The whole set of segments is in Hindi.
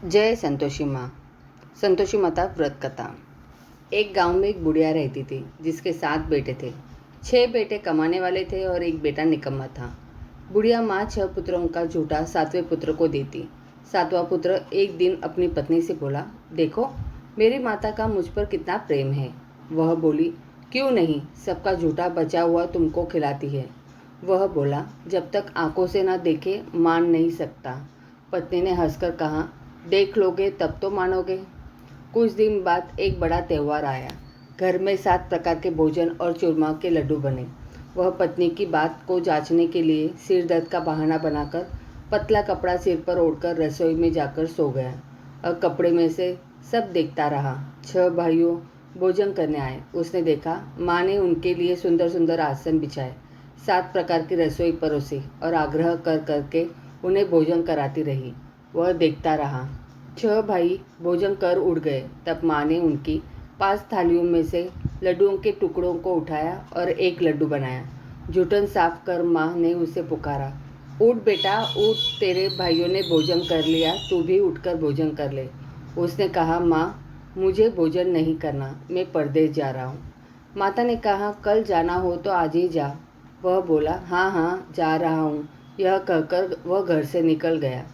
जय संतोषी माँ। संतोषी माता व्रत कथा। एक गांव में एक बुढ़िया रहती थी जिसके 7 बेटे थे। 6 बेटे कमाने वाले थे और एक बेटा निकम्मा था। बुढ़िया माँ 6 पुत्रों का झूठा 7वें पुत्र को देती। 7वां पुत्र एक दिन अपनी पत्नी से बोला, देखो मेरी माता का मुझ पर कितना प्रेम है। वह बोली, क्यों नहीं, सबका झूठा बचा हुआ तुमको खिलाती है। वह बोला, जब तक आंखों से ना देखे मान नहीं सकता। पत्नी ने हंसकर कहा, देख लोगे तब तो मानोगे। कुछ दिन बाद एक बड़ा त्यौहार आया। घर में 7 प्रकार के भोजन और चूरमा के लड्डू बने। वह पत्नी की बात को जांचने के लिए सिर दर्द का बहाना बनाकर पतला कपड़ा सिर पर ओढ़कर रसोई में जाकर सो गया और कपड़े में से सब देखता रहा। 6 भाइयों भोजन करने आए। उसने देखा माँ ने उनके लिए सुंदर सुंदर आसन बिछाए, 7 प्रकार की रसोई परोसी और आग्रह कर करके उन्हें भोजन कराती रही। वह देखता रहा। 6 भाई भोजन कर उड़ गए। तब माँ ने उनकी 5 थालियों में से लड्डुओं के टुकड़ों को उठाया और एक लड्डू बनाया। जूठन साफ कर माँ ने उसे पुकारा, उठ बेटा उठ, तेरे भाइयों ने भोजन कर लिया, तू भी उठकर भोजन कर ले। उसने कहा, माँ मुझे भोजन नहीं करना, मैं परदेश जा रहा हूँ। माता ने कहा, कल जाना हो तो आज ही जा। वह बोला, हाँ हाँ जा रहा हूँ। यह कहकर वह घर से निकल गया।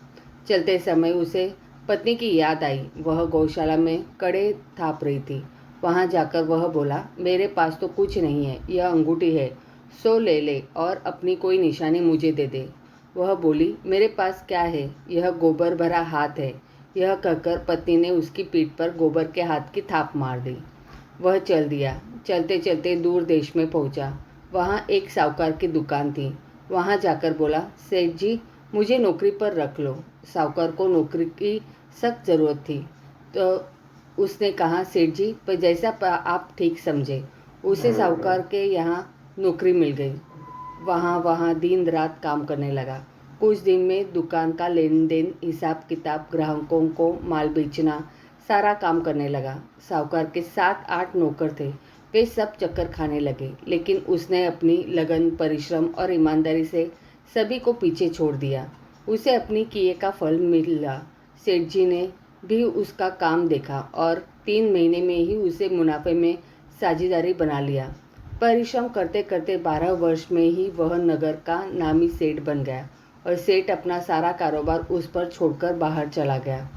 चलते समय उसे पत्नी की याद आई। वह गौशाला में कड़े थाप रही थी। वहां जाकर वह बोला, मेरे पास तो कुछ नहीं है, यह अंगूठी है, सो ले ले और अपनी कोई निशानी मुझे दे दे। वह बोली, मेरे पास क्या है, यह गोबर भरा हाथ है। यह कहकर पत्नी ने उसकी पीठ पर गोबर के हाथ की थाप मार दी। वह चल दिया। चलते चलते दूर देश में पहुंचा। वहां एक साहूकार की दुकान थी। वहां जाकर बोला, सेठ जी मुझे नौकरी पर रख लो। साहूकार को नौकरी की सख्त ज़रूरत थी। तो उसने कहा, सेठ जी पर जैसा आप ठीक समझे। उसे साहूकार के यहाँ नौकरी मिल गई। वहाँ दिन रात काम करने लगा। कुछ दिन में दुकान का लेन देन, हिसाब किताब, ग्राहकों को माल बेचना, सारा काम करने लगा। साहूकार के 7-8 नौकर थे। वे सब चक्कर खाने लगे, लेकिन उसने अपनी लगन, परिश्रम और ईमानदारी से सभी को पीछे छोड़ दिया। उसे अपनी किए का फल मिला। सेठ जी ने भी उसका काम देखा और 3 महीने में ही उसे मुनाफे में साझेदारी बना लिया। परिश्रम करते करते 12 वर्ष में ही वह नगर का नामी सेठ बन गया और सेठ अपना सारा कारोबार उस पर छोड़कर बाहर चला गया।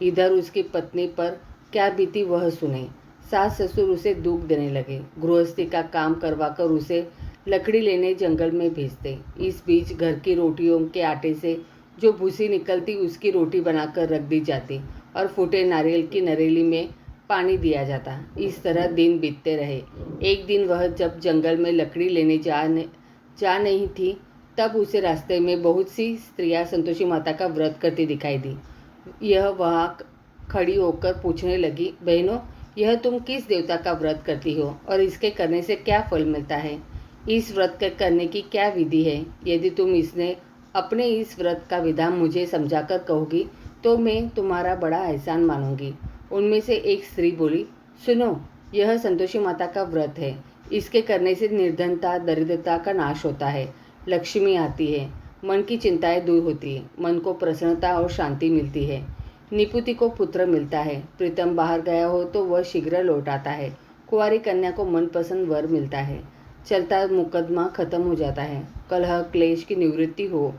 इधर उसकी पत्नी पर क्या बीती वह सुने। सास ससुर उसे दुख देने लगे। गृहस्थी का काम करवाकर उसे लकड़ी लेने जंगल में भेजते। इस बीच घर की रोटियों के आटे से जो भूसी निकलती उसकी रोटी बनाकर रख दी जाती और फूटे नारियल की नरेली में पानी दिया जाता। इस तरह दिन बीतते रहे। एक दिन वह जब जंगल में लकड़ी लेने जा नहीं थी, तब उसे रास्ते में बहुत सी स्त्रियां संतोषी माता का व्रत करती दिखाई दी। यह वहाँ खड़ी होकर पूछने लगी, बहनों यह तुम किस देवता का व्रत करती हो और इसके करने से क्या फल मिलता है? इस व्रत के करने की क्या विधि है? यदि तुम इसने अपने इस व्रत का विधान मुझे समझाकर कहोगी तो मैं तुम्हारा बड़ा एहसान मानूंगी। उनमें से एक स्त्री बोली, सुनो, यह संतोषी माता का व्रत है। इसके करने से निर्धनता, दरिद्रता का नाश होता है, लक्ष्मी आती है, मन की चिंताएं दूर होती है, मन को प्रसन्नता और शांति मिलती है, निपुति को पुत्र मिलता है, प्रीतम बाहर गया हो तो वह शीघ्र लौट आता है, कुंवारी कन्या को मनपसंद वर मिलता है, चलता मुकदमा खत्म हो जाता है, कलह क्लेश की निवृत्ति हो,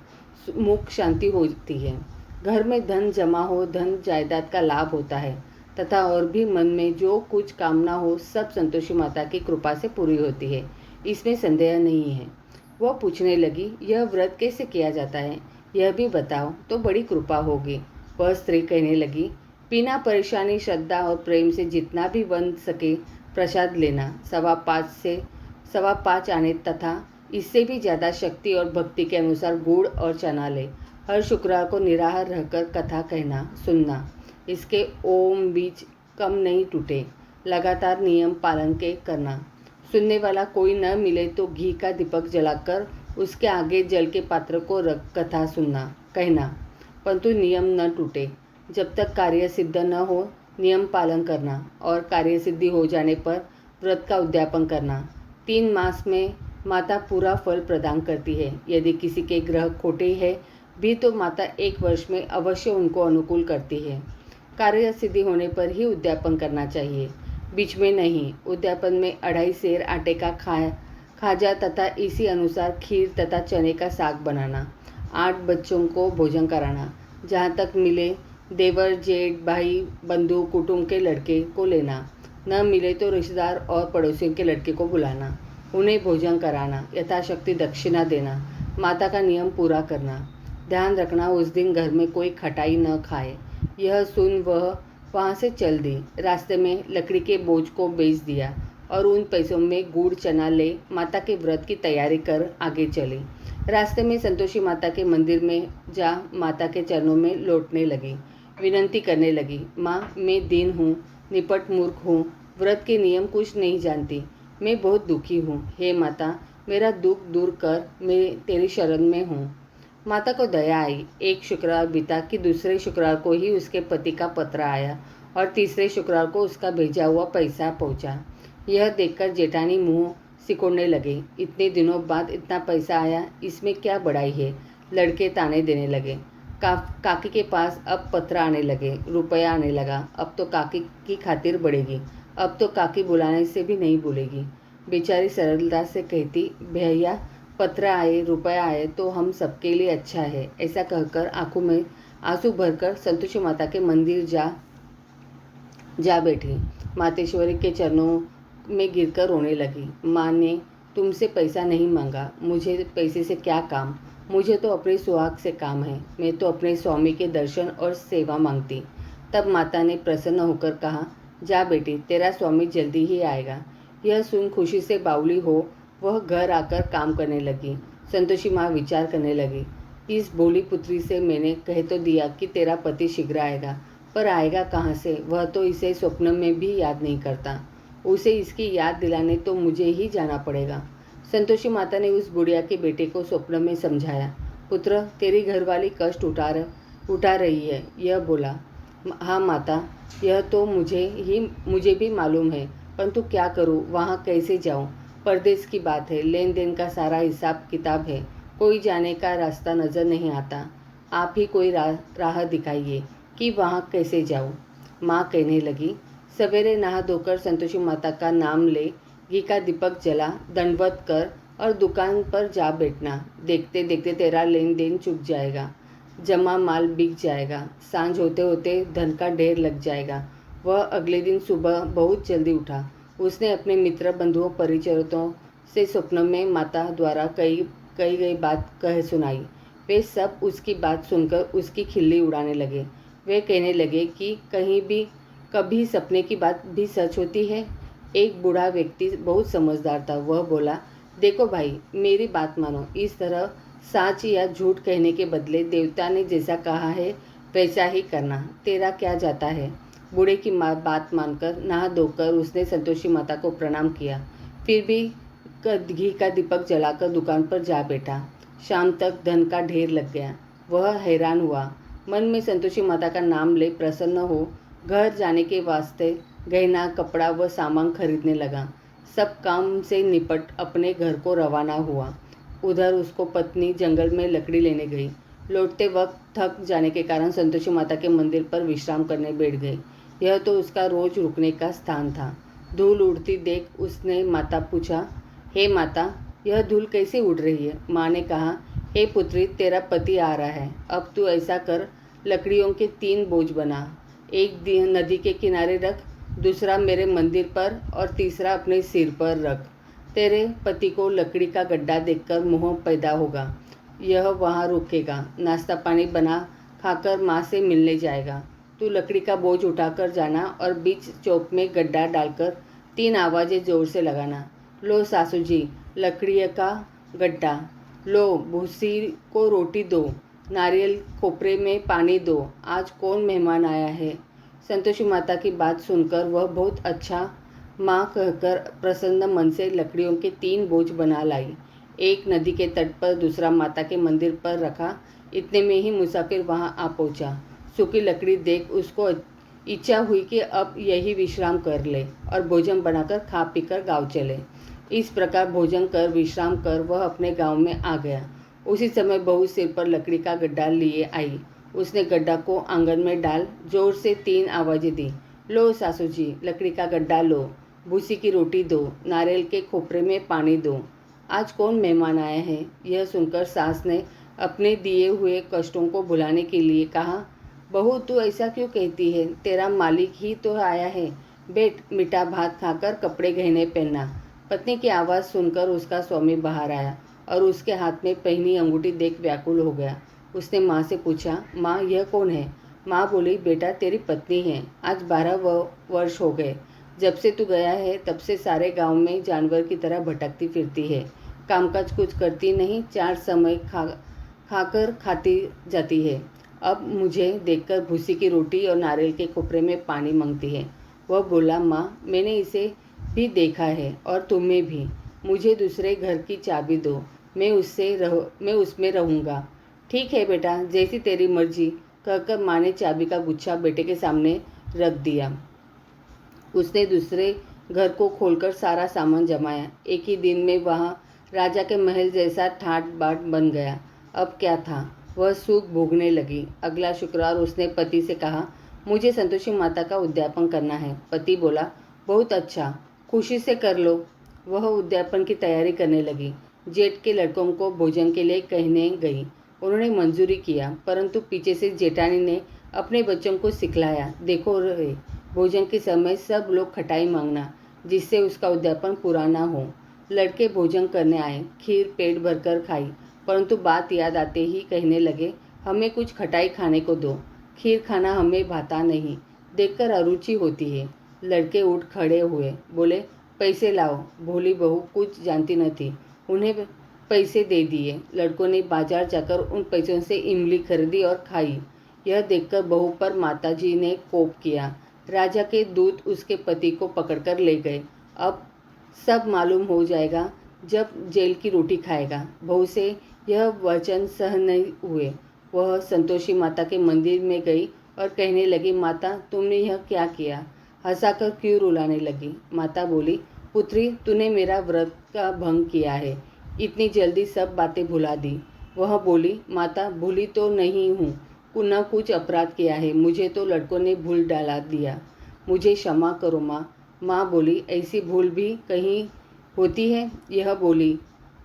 मुख शांति होती है, घर में धन जमा हो, धन जायदाद का लाभ होता है तथा और भी मन में जो कुछ कामना हो सब संतोषी माता की कृपा से पूरी होती है, इसमें संदेह नहीं है। वह पूछने लगी, यह व्रत कैसे किया जाता है, यह भी बताओ तो बड़ी कृपा होगी। वह स्त्री कहने लगी, बिना परेशानी, श्रद्धा और प्रेम से जितना भी बन सके प्रसाद लेना, 5.25 आने तथा इससे भी ज़्यादा शक्ति और भक्ति के अनुसार गुड़ और चना ले। हर शुक्रवार को निराहार रहकर कथा कहना सुनना। इसके ओम बीज कम नहीं टूटे। लगातार नियम पालन के करना। सुनने वाला कोई न मिले तो घी का दीपक जलाकर उसके आगे जल के पात्र को रख कथा सुनना कहना, परंतु नियम न टूटे। जब तक कार्य सिद्ध न हो नियम पालन करना और कार्य सिद्धि हो जाने पर व्रत का उद्यापन करना। 3 मास में माता पूरा फल प्रदान करती है। यदि किसी के ग्रह खोटे हैं भी तो माता 1 वर्ष में अवश्य उनको अनुकूल करती है। कार्य सिद्धि होने पर ही उद्यापन करना चाहिए, बीच में नहीं। उद्यापन में 2.5 सेर आटे का खाजा तथा इसी अनुसार खीर तथा चने का साग बनाना, 8 बच्चों को भोजन कराना, जहाँ तक मिले देवर जेठ भाई बंधु कुटुंब के लड़के को लेना, न मिले तो रिश्तेदार और पड़ोसियों के लड़के को बुलाना, उन्हें भोजन कराना, यथाशक्ति दक्षिणा देना, माता का नियम पूरा करना। ध्यान रखना उस दिन घर में कोई खटाई न खाए। यह सुन वह वहाँ से चल दी। रास्ते में लकड़ी के बोझ को बेच दिया और उन पैसों में गुड़ चना ले माता के व्रत की तैयारी कर आगे चली। रास्ते में संतोषी माता के मंदिर में जा माता के चरणों में लौटने लगी, विनती करने लगी, माँ मैं दीन हूँ, निपट मूर्ख हूँ, व्रत के नियम कुछ नहीं जानती, मैं बहुत दुखी हूँ। हे माता मेरा दुख दूर कर, मैं तेरी शरण में हूँ। माता को दया आई। एक शुक्रवार बीता कि दूसरे शुक्रवार को ही उसके पति का पत्र आया और तीसरे शुक्रवार को उसका भेजा हुआ पैसा पहुंचा। यह देखकर जेठानी मुंह सिकोड़ने लगे। इतने दिनों बाद इतना पैसा आया, इसमें क्या बड़ाई है। लड़के ताने देने लगे। काकी के पास अब पत्र आने लगे, रुपया आने लगा। अब तो काकी की खातिर बढ़ेगी, अब तो काकी बुलाने से भी नहीं भूलेगी। बेचारी सरलता से कहती, भैया पत्र आए रुपया आए तो हम सबके लिए अच्छा है। ऐसा कहकर आंखों में आंसू भरकर संतोषी माता के मंदिर जा बैठी। मातेश्वरी के चरणों में गिरकर रोने लगी। माँ ने तुमसे पैसा नहीं मांगा, मुझे पैसे से क्या काम, मुझे तो अपने सुहाग से काम है, मैं तो अपने स्वामी के दर्शन और सेवा मांगती। तब माता ने प्रसन्न होकर कहा, जा बेटी तेरा स्वामी जल्दी ही आएगा। यह सुन खुशी से बावली हो वह घर आकर काम करने लगी। संतोषी माँ विचार करने लगी, इस भोली पुत्री से मैंने कह तो दिया कि तेरा पति शीघ्र आएगा, पर आएगा कहाँ से, वह तो इसे स्वप्न में भी याद नहीं करता। उसे इसकी याद दिलाने तो मुझे ही जाना पड़ेगा। संतोषी माता ने उस बुढ़िया के बेटे को स्वप्न में समझाया, पुत्र तेरी घरवाली कष्ट उठा रही है। यह बोला, हाँ माता यह तो मुझे भी मालूम है, परंतु क्या करूँ, वहाँ कैसे जाऊँ, परदेश की बात है, लेन देन का सारा हिसाब किताब है, कोई जाने का रास्ता नज़र नहीं आता, आप ही कोई राह दिखाइए कि वहाँ कैसे जाऊँ। माँ कहने लगी, सवेरे नहा धोकर संतोषी माता का नाम ले, घी का दीपक जला, दंडवत कर और दुकान पर जा बैठना। देखते देखते तेरा लेन देन चुक जाएगा, जमा माल बिक जाएगा, सांझ होते होते धन का ढेर लग जाएगा। वह अगले दिन सुबह बहुत जल्दी उठा। उसने अपने मित्र बंधुओं परिचितों से स्वप्न में माता द्वारा कही गई बात कह सुनाई। वे सब उसकी बात सुनकर उसकी खिल्ली उड़ाने लगे। वे कहने लगे कि कभी सपने की बात भी सच होती है। एक बूढ़ा व्यक्ति बहुत समझदार था। वह बोला, देखो भाई मेरी बात मानो, इस तरह सच या झूठ कहने के बदले देवता ने जैसा कहा है वैसा ही करना, तेरा क्या जाता है। बूढ़े की बात मानकर नहा धोकर उसने संतोषी माता को प्रणाम किया। फिर भी घी का दीपक जलाकर दुकान पर जा बैठा। शाम तक धन का ढेर लग गया। वह हैरान हुआ। मन में संतोषी माता का नाम ले प्रसन्न हो घर जाने के वास्ते गहना कपड़ा व सामान खरीदने लगा। सब काम से निपट अपने घर को रवाना हुआ। उधर उसको पत्नी जंगल में लकड़ी लेने गई। लौटते वक्त थक जाने के कारण संतोषी माता के मंदिर पर विश्राम करने बैठ गई। यह तो उसका रोज रुकने का स्थान था। धूल उड़ती देख उसने माता पूछा, हे माता यह धूल कैसे उड़ रही है। माँ ने कहा, हे पुत्री तेरा पति आ रहा है, अब तू ऐसा कर लकड़ियों के 3 बोझ बना, एक नदी के किनारे रख, दूसरा मेरे मंदिर पर और तीसरा अपने सिर पर रख। तेरे पति को लकड़ी का गड्ढा देखकर मोह पैदा होगा, यह वहाँ रुकेगा, नाश्ता पानी बना खाकर माँ से मिलने जाएगा। तू लकड़ी का बोझ उठाकर जाना और बीच चौक में गड्ढा डालकर 3 आवाज़ें जोर से लगाना, लो सासू जी लकड़ी का गड्ढा, लो भूसी को रोटी दो, नारियल खोपरे में पानी दो, आज कौन मेहमान आया है। संतोषी माता की बात सुनकर वह बहुत अच्छा माँ कहकर प्रसन्न मन से लकड़ियों के 3 बोझ बना लाई। एक नदी के तट पर, दूसरा माता के मंदिर पर रखा। इतने में ही मुसाफिर वहां आ पहुंचा। सूखी लकड़ी देख उसको इच्छा हुई कि अब यही विश्राम कर ले और भोजन बनाकर खा पीकर गांव चले। इस प्रकार भोजन कर विश्राम कर वह अपने गांव में आ गया। उसी समय बहू सिर पर लकड़ी का गड्ढा लिए आई। उसने गड्ढा को आंगन में डाल जोर से 3 आवाज़ें दी। लो सासू जी, लकड़ी का गड्ढा लो, भूसी की रोटी दो, नारियल के खोपरे में पानी दो। आज कौन मेहमान आया है? यह सुनकर सास ने अपने दिए हुए कष्टों को भुलाने के लिए कहा, बहू तू ऐसा क्यों कहती है? तेरा मालिक ही तो आया है। बैठ, मीठा भात खाकर कपड़े गहने पहनना। पत्नी की आवाज़ सुनकर उसका स्वामी बाहर आया और उसके हाथ में पहनी अंगूठी देख व्याकुल हो गया। उसने माँ से पूछा, माँ यह कौन है? माँ बोली, बेटा तेरी पत्नी है। आज 12 वर्ष हो गए। जब से तू गया है तब से सारे गांव में जानवर की तरह भटकती फिरती है। कामकाज कुछ करती नहीं, 4 समय खाकर खाती जाती है। अब मुझे देखकर भूसी की रोटी और नारियल के खोपरे में पानी मांगती है। वह बोला, माँ मैंने इसे भी देखा है और तुम्हें भी। मुझे दूसरे घर की चाबी दो, मैं उसमें रहूँगा। ठीक है बेटा, जैसी तेरी मर्जी, कहकर माँ ने चाबी का गुच्छा बेटे के सामने रख दिया। उसने दूसरे घर को खोलकर सारा सामान जमाया। एक ही दिन में वहाँ राजा के महल जैसा ठाट बाट बन गया। अब क्या था, वह सुख भोगने लगी। अगला शुक्रवार उसने पति से कहा, मुझे संतोषी माता का उद्यापन करना है। पति बोला, बहुत अच्छा, खुशी से कर लो। वह उद्यापन की तैयारी करने लगी। जेठ के लड़कों को भोजन के लिए कहने गई। उन्होंने मंजूरी किया, परंतु पीछे से जेठानी ने अपने बच्चों को सिखलाया, देखो रे, भोजन के समय सब लोग खटाई मांगना, जिससे उसका उद्यापन पूरा ना हो। लड़के भोजन करने आए, खीर पेट भरकर खाई, परंतु बात याद आते ही कहने लगे, हमें कुछ खटाई खाने को दो, खीर खाना हमें भाता नहीं, देखकर अरुचि होती है। लड़के उठ खड़े हुए, बोले, पैसे लाओ। भोली बहू कुछ जानती न थी, उन्हें पैसे दे दिए। लड़कों ने बाजार जाकर उन पैसों से इमली खरीदी और खाई। यह देखकर बहू पर माताजी ने कोप किया। राजा के दूत उसके पति को पकड़कर ले गए। अब सब मालूम हो जाएगा जब जेल की रोटी खाएगा। बहू से यह वचन सहन नहीं हुए। वह संतोषी माता के मंदिर में गई और कहने लगी, माता तुमने यह क्या किया? हंसाकर क्यों रुलाने लगी? माता बोली, पुत्री तूने मेरा व्रत का भंग किया है, इतनी जल्दी सब बातें भुला दी। वह बोली, माता भूली तो नहीं हूँ, न कुछ अपराध किया है, मुझे तो लड़कों ने भूल डाला दिया, मुझे क्षमा करो माँ। माँ बोली, ऐसी भूल भी कहीं होती है? यह बोली,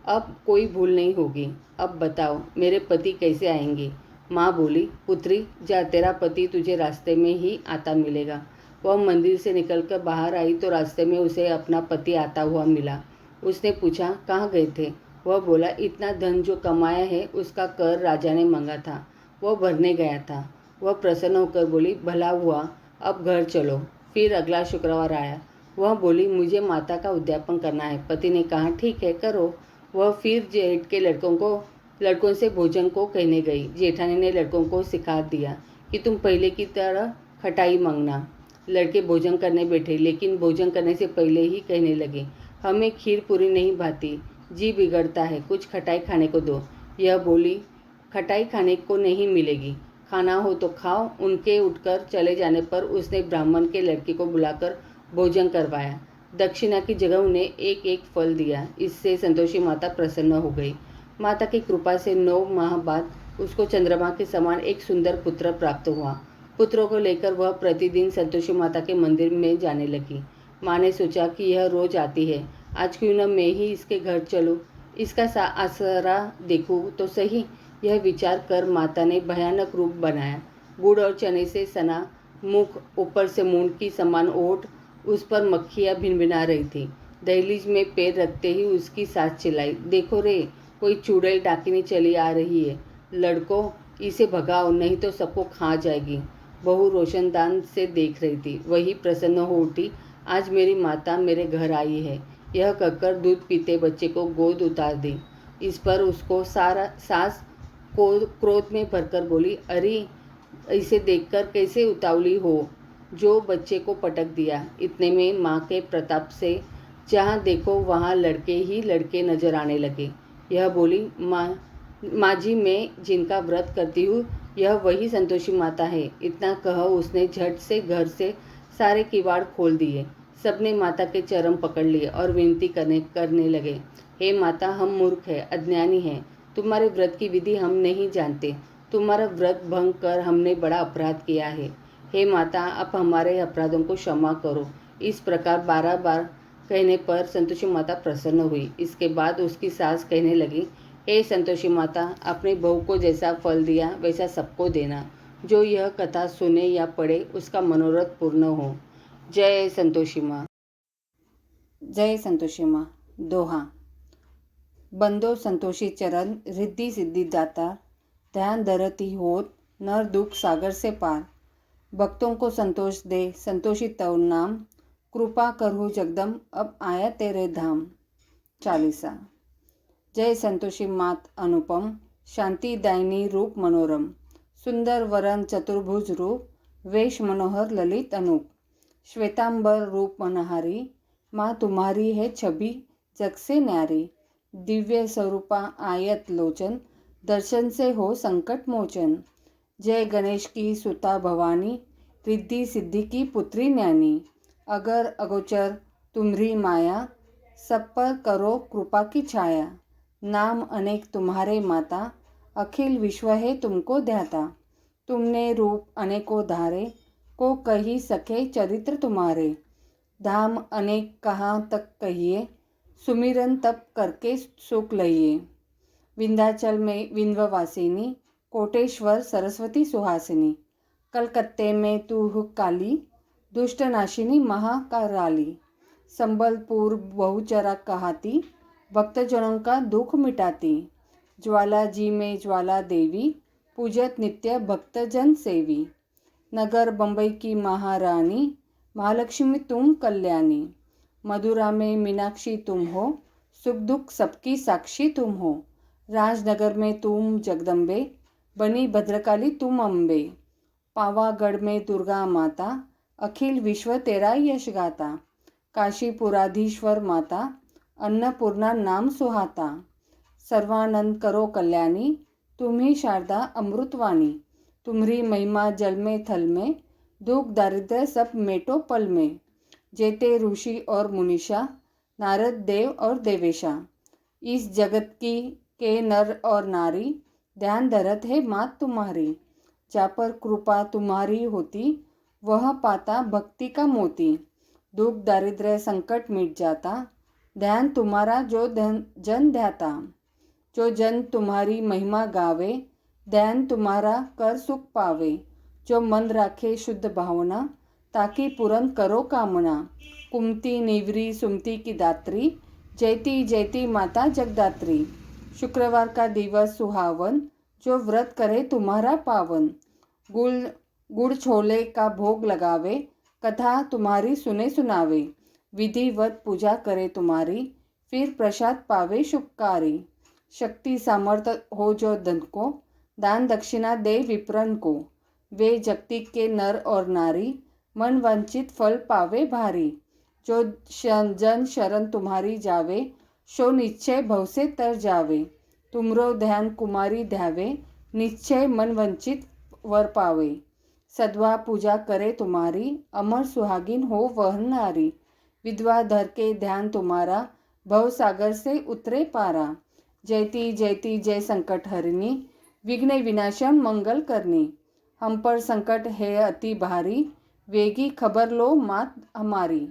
अब कोई भूल नहीं होगी। अब बताओ मेरे पति कैसे आएंगे? माँ बोली, पुत्री जा, तेरा पति तुझे रास्ते में ही आता मिलेगा। वह मंदिर से निकलकर बाहर आई तो रास्ते में उसे अपना पति आता हुआ मिला। उसने पूछा, कहाँ गए थे? वह बोला, इतना धन जो कमाया है उसका कर राजा ने मांगा था, वह भरने गया था। वह प्रसन्न होकर बोली, भला हुआ, अब घर चलो। फिर अगला शुक्रवार आया। वह बोली, मुझे माता का उद्यापन करना है। पति ने कहा, ठीक है करो। वह फिर जेठ के लड़कों से भोजन को कहने गई। जेठानी ने लड़कों को सिखा दिया कि तुम पहले की तरह खटाई मांगना। लड़के भोजन करने बैठे, लेकिन भोजन करने से पहले ही कहने लगे, हमें खीर पूरी नहीं भाती, जी बिगड़ता है, कुछ खटाई खाने को दो। यह बोली, खटाई खाने को नहीं मिलेगी, खाना हो तो खाओ। उनके उठकर चले जाने पर उसने ब्राह्मण के लड़के को बुलाकर भोजन करवाया। दक्षिणा की जगह उन्हें एक एक फल दिया। इससे संतोषी माता प्रसन्न हो गई। माता की कृपा से 9 माह बाद उसको चंद्रमा के समान एक सुंदर पुत्र प्राप्त हुआ। पुत्रों को लेकर वह प्रतिदिन संतोषी माता के मंदिर में जाने लगी। माँ ने सोचा कि यह रोज आती है, आज क्यों न मैं ही इसके घर चलूँ, इसका आसरा देखूँ तो सही। यह विचार कर माता ने भयानक रूप बनाया। गुड़ और चने से सना मुख, ऊपर से मूंड की समान ओठ, उस पर मक्खियाँ भिनभिना रही थी। दहलीज में पैर रखते ही उसकी सास चिल्लाई, देखो रे, कोई चुड़ैल डाकिनी चली आ रही है, लड़कों इसे भगाओ नहीं तो सबको खा जाएगी। बहू रोशनदान से देख रही थी। वही प्रसन्न हो उठी, आज मेरी माता मेरे घर आई है। यह कहकर दूध पीते बच्चे को गोद उतार दी। इस पर उसको सास को क्रोध में भरकर बोली, अरे इसे देखकर कैसे उतावली हो, जो बच्चे को पटक दिया। इतने में माँ के प्रताप से जहाँ देखो वहाँ लड़के ही लड़के नजर आने लगे। यह बोली, माँ जी मैं जिनका व्रत करती हूँ यह वही संतोषी माता है। इतना कह उसने झट से घर से सारे किवाड़ खोल दिए। सबने माता के चरण पकड़ लिए और विनती करने लगे, हे माता हम मूर्ख हैं, अज्ञानी हैं, तुम्हारे व्रत की विधि हम नहीं जानते। तुम्हारा व्रत भंग कर हमने बड़ा अपराध किया है। हे माता, आप हमारे अपराधों को क्षमा करो। इस प्रकार 12 बार कहने पर संतोषी माता प्रसन्न हुई। इसके बाद उसकी सास कहने लगी, हे संतोषी माता, अपनी बहू को जैसा फल दिया वैसा सबको देना। जो यह कथा सुने या पढ़े उसका मनोरथ पूर्ण हो। जय संतोषी माँ। जय संतोषी माँ। दोहा। बंदो संतोषी चरण, रिद्धि सिद्धि दाता, ध्यान धरती होत, नर दुख सागर से पार। भक्तों को संतोष दे संतोषी तव नाम, कृपा करहु जगदम अब आया तेरे धाम। चालीसा। जय संतोषी मात अनुपम, शांति दायिनी रूप मनोरम। सुंदर वरण चतुर्भुज रूप, वेश मनोहर ललित अनूप। श्वेतांबर रूप मनहारी, माँ तुम्हारी है छवि जग से न्यारी। दिव्य स्वरूपा आयत लोचन, दर्शन से हो संकट मोचन। जय गणेश की सुता भवानी, रिद्धि सिद्धि की पुत्री न्यानी। अगर अगोचर तुम्हारी माया, सब पर करो कृपा की छाया। नाम अनेक तुम्हारे माता, अखिल विश्व है तुमको ध्याता। तुमने रूप अनेकों धारे, को कही सके चरित्र तुम्हारे। धाम अनेक कहाँ तक कहिए, सुमिरन तप करके सुख लइए। विंध्याचल में विंध्यवासिनी, कोटेश्वर सरस्वती सुहासिनी। कलकत्ते में तू काली, दुष्ट नाशिनी महाकाराली। संबलपुर बहुचरा कहाती, भक्तजनों का दुख मिटाती। ज्वाला जी में ज्वाला देवी, पूजत नित्य भक्तजन सेवी। नगर बम्बई की महारानी, महालक्ष्मी तुम कल्याणी। मथुरा में मीनाक्षी तुम हो, सुख दुख सबकी साक्षी तुम हो। राजनगर में तुम जगदम्बे, बनी भद्रकाली तुम अम्बे। पावागढ़ में दुर्गा माता, अखिल विश्व तेरा यश गाता। काशीपुराधीश्वर माता, अन्नपूर्णा नाम सुहाता। सर्वानंद करो कल्याणी, तुम्ही शारदा अमृतवाणी। तुम्हारी महिमा जल में थल में, दुख दारिद्र्य सब मेटो पल में। जेते ऋषि और मुनीषा, नारद देव और देवेशा। इस जगत की के नर और नारी, ध्यान धरत है मात तुम्हारी। जा पर कृपा तुम्हारी होती, वह पाता भक्ति का मोती। दुख दारिद्र्य संकट मिट जाता, ध्यान तुम्हारा जो जन ध्याता। जो जन तुम्हारी महिमा गावे, ध्यान तुम्हारा कर सुख पावे। जो मन राखे शुद्ध भावना, ताकि पूर्ण करो कामना। कुमती निवरी सुमती की दात्री, जयती जयती माता जगदात्री। शुक्रवार का दिवस सुहावन, जो व्रत करे तुम्हारा पावन। गुड़ छोले का भोग लगावे, कथा तुम्हारी सुने सुनावे। विधिवत पूजा करे तुम्हारी, फिर प्रसाद पावे शुभकारी। शक्ति सामर्थ्य हो जो धन को, दान दक्षिणा दे विप्रन को। वे जगती के नर और नारी, मन वांछित फल पावे भारी। जो जन शरण तुम्हारी जावे, सो निश्चय भव से तर जावे। तुमरो ध्यान कुमारी ध्यावे, निश्चय मन वंचित वर पावे। सद्वा पूजा करे तुम्हारी, अमर सुहागिन हो वह नारी। विधवा धर के ध्यान तुम्हारा, भव सागर से उतरे पारा। जयती जयती जय संकट हरिणी, विघ्न विनाशम मंगल करनी। हम पर संकट है अति भारी, वेगी खबर लो मात हमारी।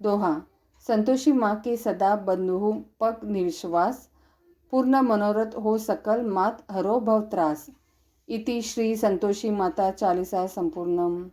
दोहा। संतोषी माँ के सदा बंधु पग निश्वास, पूर्ण मनोरथ हो सकल मात हरो भव त्रास। इति श्री संतोषी माता चालीसा संपूर्णम।